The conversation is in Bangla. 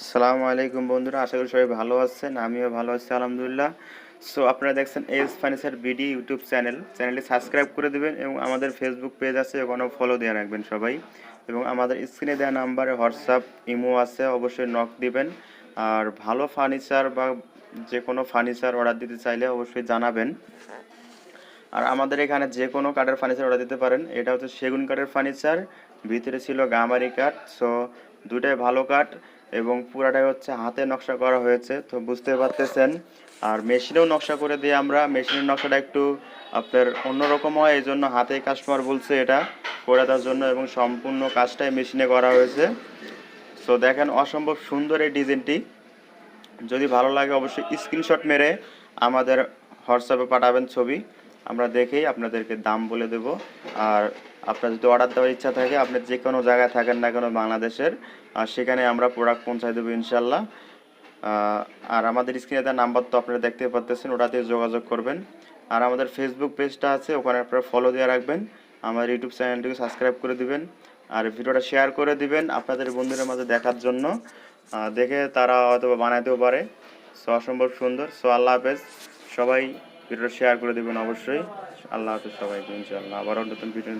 আসসালামু আলাইকুম বন্ধুরা, আশা করি সবাই ভালো আছেন। আমিও ভালো আছি আলহামদুলিল্লাহ। সো আপনারা দেখছেন এস ফার্নিচার বিডি ইউটিউব চ্যানেলটি সাবস্ক্রাইব করে দিবেন এবং আমাদের ফেসবুক পেজ আছে, ওখানেও ফলো দিয়ে রাখবেন সবাই। এবং আমাদের স্ক্রিনে দেওয়া নাম্বারে হোয়াটসঅ্যাপ ইমো আছে, অবশ্যই নক দিবেন। আর ভালো ফার্নিচার বা যে কোনো ফার্নিচার অর্ডার দিতে চাইলে অবশ্যই জানাবেন। আর আমাদের এখানে যে কোনো কাঠের ফার্নিচার অর্ডার দিতে পারেন। এটা হচ্ছে সেগুন কাঠের ফার্নিচার, ভিতরে ছিল গামারি কাঠ। সো দুটাই ভালো কাঠ এবং পুরাটাই হচ্ছে হাতে নকশা করা হয়েছে, তো বুঝতে পারতেছেন। আর মেশিনেও নকশা করে দিই আমরা। মেশিনের নকশাটা একটু আপনার অন্যরকম হয়, এই জন্য হাতে কাস্টমার বলছে এটা করে দেওয়ার জন্য, এবং সম্পূর্ণ কাজটাই মেশিনে করা হয়েছে। সো দেখেন, অসম্ভব সুন্দর এই ডিজাইনটি। যদি ভালো লাগে অবশ্যই স্ক্রিনশট মেরে আমাদের হোয়াটসঅ্যাপে পাঠাবেন ছবি, আমরা দেখেই আপনাদেরকে দাম বলে দেব। আর আপনার যদি অর্ডার দেওয়ার ইচ্ছা থাকে, আপনি যে কোনো জায়গায় থাকেন না কেন বাংলাদেশের, সেখানে আমরা প্রোডাক্ট পৌঁছায় দেবো ইনশাল্লাহ। আর আমাদের স্ক্রিনে দেওয়া নাম্বার তো আপনারা দেখতে পাচ্ছেন, ওটাতে যোগাযোগ করবেন। আর আমাদের ফেসবুক পেজটা আছে, ওখানে আপনারা ফলো দিয়ে রাখবেন। আমাদের ইউটিউব চ্যানেলটিকে সাবস্ক্রাইব করে দিবেন। আর ভিডিওটা শেয়ার করে দিবেন আপনাদের বন্ধুদের মাঝে দেখার জন্য, দেখে তারা হয়তো বানাইতেও পারে। সো অসম্ভব সুন্দর। সো আল্লাহ হাফেজ। সবাই ভিডিওটা শেয়ার করে দিবেন অবশ্যই। আল্লাহ হাফেজ সবাইকে, ইনশাআল্লাহ আবারও নতুন ভিডিও